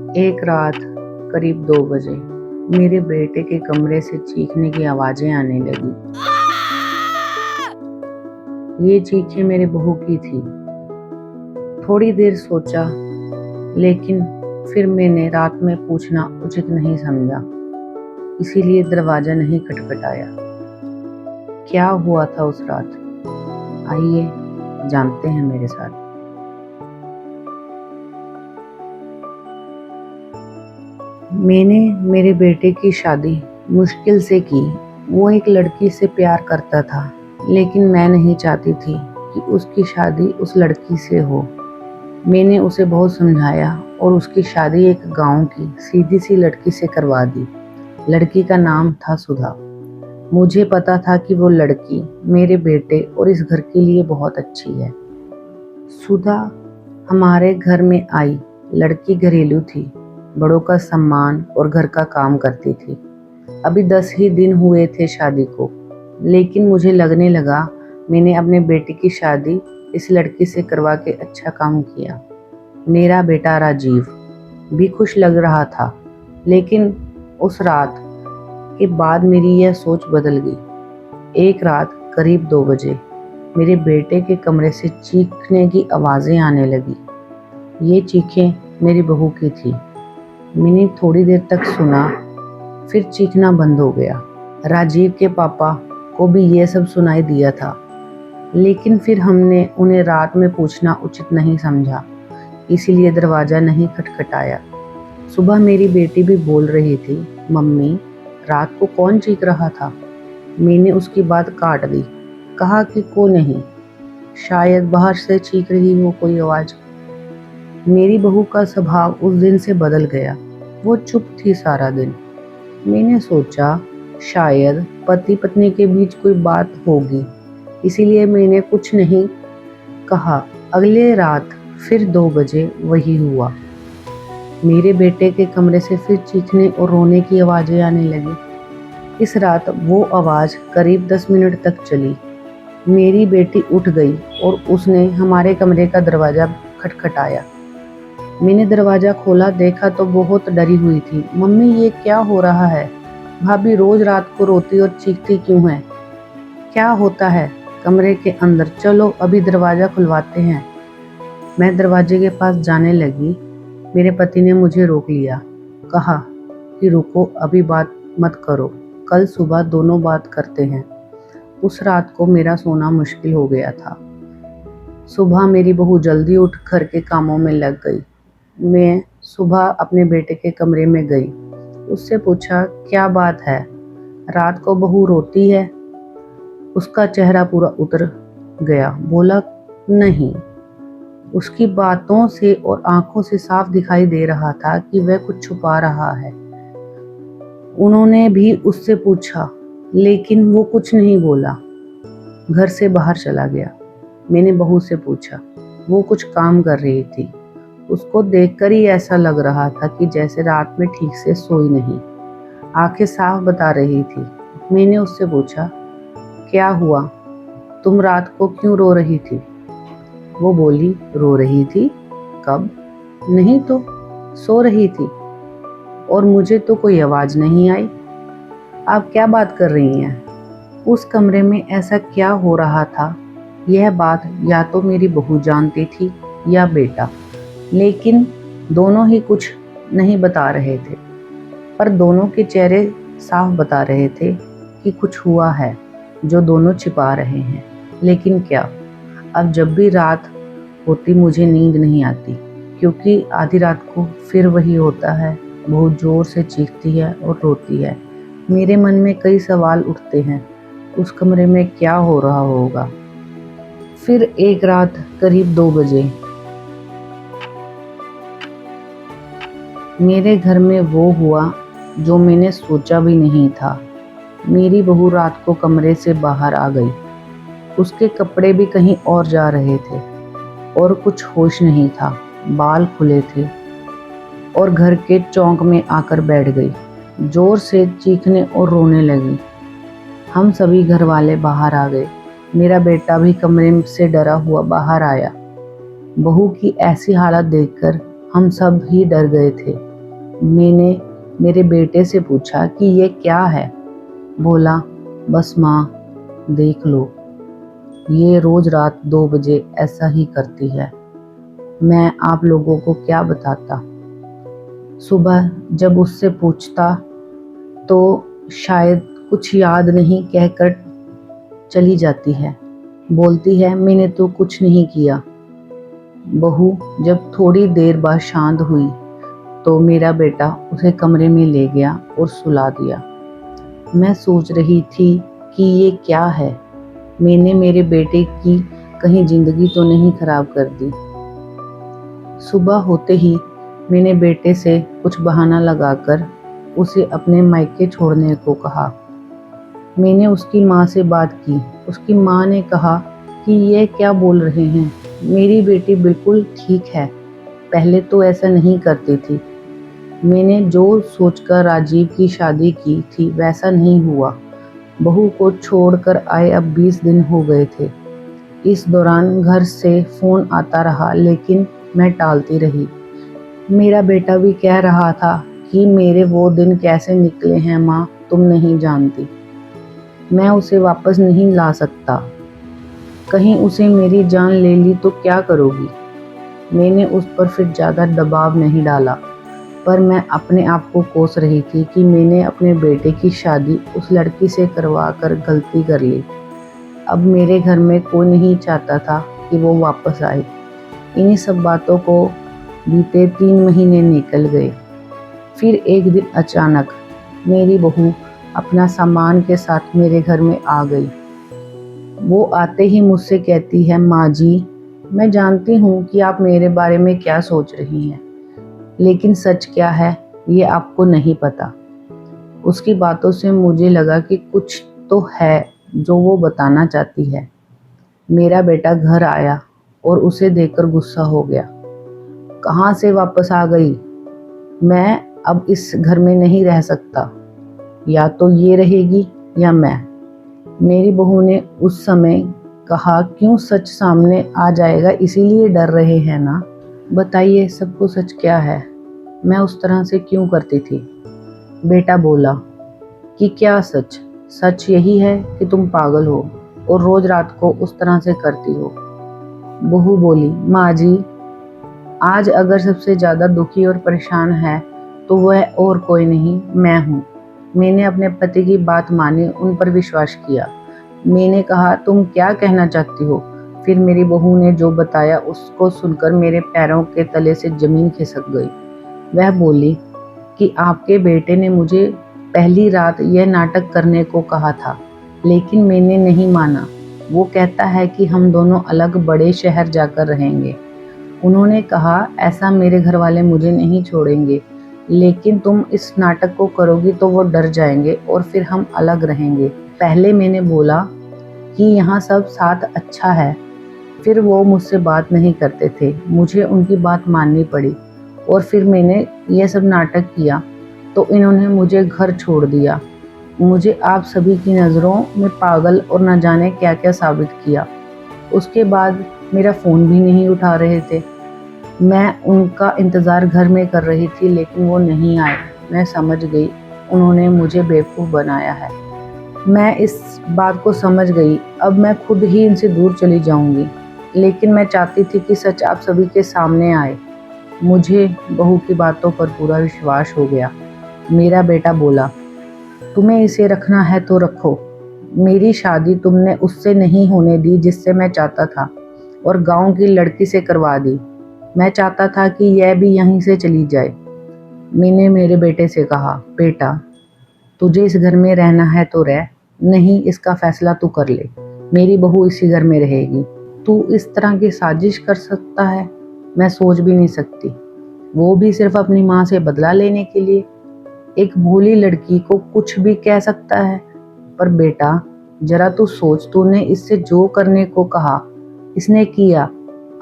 एक रात करीब 2 बजे मेरे बेटे के कमरे से चीखने की आवाजें आने लगी। ये चीखें मेरी बहू की थी। थोड़ी देर सोचा, लेकिन फिर मैंने रात में पूछना उचित नहीं समझा, इसीलिए दरवाजा नहीं खटखटाया। क्या हुआ था उस रात, आइए जानते हैं मेरे साथ। मैंने मेरे बेटे की शादी मुश्किल से की। वो एक लड़की से प्यार करता था, लेकिन मैं नहीं चाहती थी कि उसकी शादी उस लड़की से हो। मैंने उसे बहुत समझाया और उसकी शादी एक गांव की सीधी सी लड़की से करवा दी। लड़की का नाम था सुधा। मुझे पता था कि वो लड़की मेरे बेटे और इस घर के लिए बहुत अच्छी है। सुधा हमारे घर में आई। लड़की घरेलू थी, बड़ों का सम्मान और घर का काम करती थी। अभी 10 ही दिन हुए थे शादी को, लेकिन मुझे लगने लगा मैंने अपने बेटे की शादी इस लड़की से करवा के अच्छा काम किया। मेरा बेटा राजीव भी खुश लग रहा था, लेकिन उस रात के बाद मेरी यह सोच बदल गई। एक रात करीब 2 बजे मेरे बेटे के कमरे से चीखने की आवाज़ें आने लगी। ये चीखें मेरी बहू की थी। मैंने थोड़ी देर तक सुना, फिर चीखना बंद हो गया। राजीव के पापा को भी यह सब सुनाई दिया था, लेकिन फिर हमने उन्हें रात में पूछना उचित नहीं समझा, इसीलिए दरवाज़ा नहीं खटखटाया। सुबह मेरी बेटी भी बोल रही थी, मम्मी रात को कौन चीख रहा था? मैंने उसकी बात काट दी, कहा कि को नहीं, शायद बाहर से चीख रही हो कोई आवाज़। मेरी बहू का स्वभाव उस दिन से बदल गया। वो चुप थी सारा दिन। मैंने सोचा शायद पति पत्नी के बीच कोई बात होगी, इसीलिए मैंने कुछ नहीं कहा। अगले रात फिर 2 बजे वही हुआ। मेरे बेटे के कमरे से फिर चीखने और रोने की आवाज़ें आने लगी। इस रात वो आवाज़ करीब 10 मिनट तक चली। मेरी बेटी उठ गई और उसने हमारे कमरे का दरवाज़ा खटखटाया। मैंने दरवाज़ा खोला, देखा तो बहुत डरी हुई थी। मम्मी ये क्या हो रहा है? भाभी रोज़ रात को रोती और चीखती क्यों है? क्या होता है कमरे के अंदर? चलो अभी दरवाज़ा खुलवाते हैं। मैं दरवाजे के पास जाने लगी। मेरे पति ने मुझे रोक लिया, कहा कि रुको, अभी बात मत करो, कल सुबह दोनों बात करते हैं। उस रात को मेरा सोना मुश्किल हो गया था। सुबह मेरी बहू जल्दी उठ घर के कामों में लग गई। मैं सुबह अपने बेटे के कमरे में गई। उससे पूछा, क्या बात है, रात को बहू रोती है? उसका चेहरा पूरा उतर गया। बोला, नहीं। उसकी बातों से और आंखों से साफ दिखाई दे रहा था कि वह कुछ छुपा रहा है। उन्होंने भी उससे पूछा, लेकिन वो कुछ नहीं बोला, घर से बाहर चला गया। मैंने बहू से पूछा, वो कुछ काम कर रही थी। उसको देखकर ही ऐसा लग रहा था कि जैसे रात में ठीक से सोई नहीं, आंखें साफ बता रही थी। मैंने उससे पूछा, क्या हुआ, तुम रात को क्यों रो रही थी? वो बोली, रो रही थी? कब? नहीं तो, सो रही थी और मुझे तो कोई आवाज़ नहीं आई। आप क्या बात कर रही हैं? उस कमरे में ऐसा क्या हो रहा था? यह बात या तो मेरी बहू जानती थी या बेटा, लेकिन दोनों ही कुछ नहीं बता रहे थे। पर दोनों के चेहरे साफ बता रहे थे कि कुछ हुआ है जो दोनों छिपा रहे हैं। लेकिन क्या? अब जब भी रात होती मुझे नींद नहीं आती, क्योंकि आधी रात को फिर वही होता है। बहुत ज़ोर से चीखती है और रोती है। मेरे मन में कई सवाल उठते हैं, उस कमरे में क्या हो रहा होगा। फिर एक रात करीब 2 बजे मेरे घर में वो हुआ जो मैंने सोचा भी नहीं था। मेरी बहू रात को कमरे से बाहर आ गई। उसके कपड़े भी कहीं और जा रहे थे और कुछ होश नहीं था। बाल खुले थे और घर के चौक में आकर बैठ गई। जोर से चीखने और रोने लगी। हम सभी घर वाले बाहर आ गए। मेरा बेटा भी कमरे से डरा हुआ बाहर आया। बहू की ऐसी हालत देखकर हम सब ही डर गए थे। मैंने मेरे बेटे से पूछा कि ये क्या है। बोला, बस माँ, देख लो, ये रोज रात 2 बजे ऐसा ही करती है। मैं आप लोगों को क्या बताता। सुबह जब उससे पूछता तो शायद कुछ याद नहीं कहकर चली जाती है। बोलती है, मैंने तो कुछ नहीं किया। बहू जब थोड़ी देर बाद शांत हुई तो मेरा बेटा उसे कमरे में ले गया और सुला दिया। मैं सोच रही थी कि ये क्या है, मैंने मेरे बेटे की कहीं जिंदगी तो नहीं खराब कर दी। सुबह होते ही मैंने बेटे से कुछ बहाना लगाकर उसे अपने मायके छोड़ने को कहा। मैंने उसकी माँ से बात की। उसकी माँ ने कहा कि ये क्या बोल रहे हैं, मेरी बेटी बिल्कुल ठीक है, पहले तो ऐसा नहीं करती थी। मैंने जो सोचकर राजीव की शादी की थी वैसा नहीं हुआ। बहू को छोड़कर आए अब 20 दिन हो गए थे। इस दौरान घर से फ़ोन आता रहा लेकिन मैं टालती रही। मेरा बेटा भी कह रहा था कि मेरे वो दिन कैसे निकले हैं माँ, तुम नहीं जानती। मैं उसे वापस नहीं ला सकता। कहीं उसे मेरी जान ले ली तो क्या करोगी। मैंने उस पर फिर ज़्यादा दबाव नहीं डाला, पर मैं अपने आप को कोस रही थी कि मैंने अपने बेटे की शादी उस लड़की से करवा कर गलती कर ली। अब मेरे घर में कोई नहीं चाहता था कि वो वापस आए। इन्हीं सब बातों को बीते 3 महीने निकल गए। फिर एक दिन अचानक मेरी बहू अपना सामान के साथ मेरे घर में आ गई। वो आते ही मुझसे कहती है, माँ जी, मैं जानती हूँ कि आप मेरे बारे में क्या सोच रही हैं, लेकिन सच क्या है ये आपको नहीं पता। उसकी बातों से मुझे लगा कि कुछ तो है जो वो बताना चाहती है। मेरा बेटा घर आया और उसे देखकर गुस्सा हो गया। कहाँ से वापस आ गई? मैं अब इस घर में नहीं रह सकता, या तो ये रहेगी या मैं। मेरी बहू ने उस समय कहा, क्यों, सच सामने आ जाएगा इसीलिए डर रहे हैं ना। बताइए सबको सच क्या है, मैं उस तरह से क्यों करती थी। बेटा बोला कि क्या सच? सच यही है कि तुम पागल हो और रोज रात को उस तरह से करती हो। बहू बोली, माँ जी, आज अगर सबसे ज़्यादा दुखी और परेशान है तो वह और कोई नहीं, मैं हूँ। मैंने अपने पति की बात मानी, उन पर विश्वास किया। मैंने कहा, तुम क्या कहना चाहती हो? फिर मेरी बहू ने जो बताया उसको सुनकर मेरे पैरों के तले से ज़मीन खिसक गई। वह बोली कि आपके बेटे ने मुझे पहली रात यह नाटक करने को कहा था, लेकिन मैंने नहीं माना। वो कहता है कि हम दोनों अलग बड़े शहर जाकर रहेंगे। उन्होंने कहा, ऐसा मेरे घर वाले मुझे नहीं छोड़ेंगे, लेकिन तुम इस नाटक को करोगी तो वो डर जाएंगे और फिर हम अलग रहेंगे। पहले मैंने बोला कि यहाँ सब साथ अच्छा है, फिर वो मुझसे बात नहीं करते थे, मुझे उनकी बात माननी पड़ी और फिर मैंने ये सब नाटक किया तो इन्होंने मुझे घर छोड़ दिया। मुझे आप सभी की नज़रों में पागल और न जाने क्या क्या साबित किया। उसके बाद मेरा फ़ोन भी नहीं उठा रहे थे। मैं उनका इंतज़ार घर में कर रही थी लेकिन वो नहीं आए। मैं समझ गई उन्होंने मुझे बेवकूफ़ बनाया है। मैं इस बात को समझ गई। अब मैं खुद ही इनसे दूर चली जाऊंगी, लेकिन मैं चाहती थी कि सच आप सभी के सामने आए। मुझे बहू की बातों पर पूरा विश्वास हो गया। मेरा बेटा बोला, तुम्हें इसे रखना है तो रखो। मेरी शादी तुमने उससे नहीं होने दी जिससे मैं चाहता था, और गांव की लड़की से करवा दी। मैं चाहता था कि यह भी यहीं से चली जाए। मैंने मेरे बेटे से कहा, बेटा, तुझे इस घर में रहना है तो रह, नहीं इसका फैसला तू कर ले। मेरी बहू इसी घर में रहेगी। तू इस तरह की साजिश कर सकता है, मैं सोच भी नहीं सकती। वो भी सिर्फ अपनी माँ से बदला लेने के लिए। एक भोली लड़की को कुछ भी कह सकता है। पर बेटा, जरा तू सोच, तूने इससे जो करने को कहा इसने किया।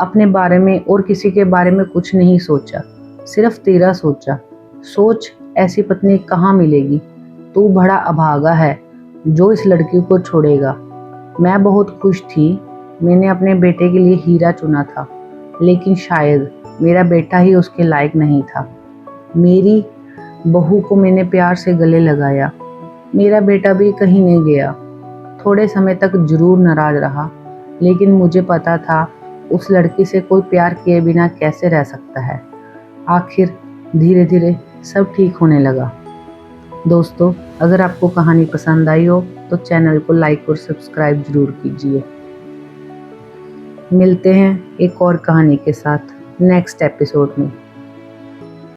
अपने बारे में और किसी के बारे में कुछ नहीं सोचा, सिर्फ तेरा सोचा। सोच, ऐसी पत्नी कहाँ मिलेगी। तू बड़ा अभागा है जो इस लड़की को छोड़ेगा। मैं बहुत खुश थी। मैंने अपने बेटे के लिए हीरा चुना था, लेकिन शायद मेरा बेटा ही उसके लायक नहीं था। मेरी बहू को मैंने प्यार से गले लगाया। मेरा बेटा भी कहीं नहीं गया। थोड़े समय तक जरूर नाराज रहा, लेकिन मुझे पता था उस लड़की से कोई प्यार किए बिना कैसे रह सकता है। आखिर धीरे धीरे सब ठीक होने लगा। दोस्तों, अगर आपको कहानी पसंद आई हो तो चैनल को लाइक और सब्सक्राइब जरूर कीजिए। मिलते हैं एक और कहानी के साथ नेक्स्ट एपिसोड में।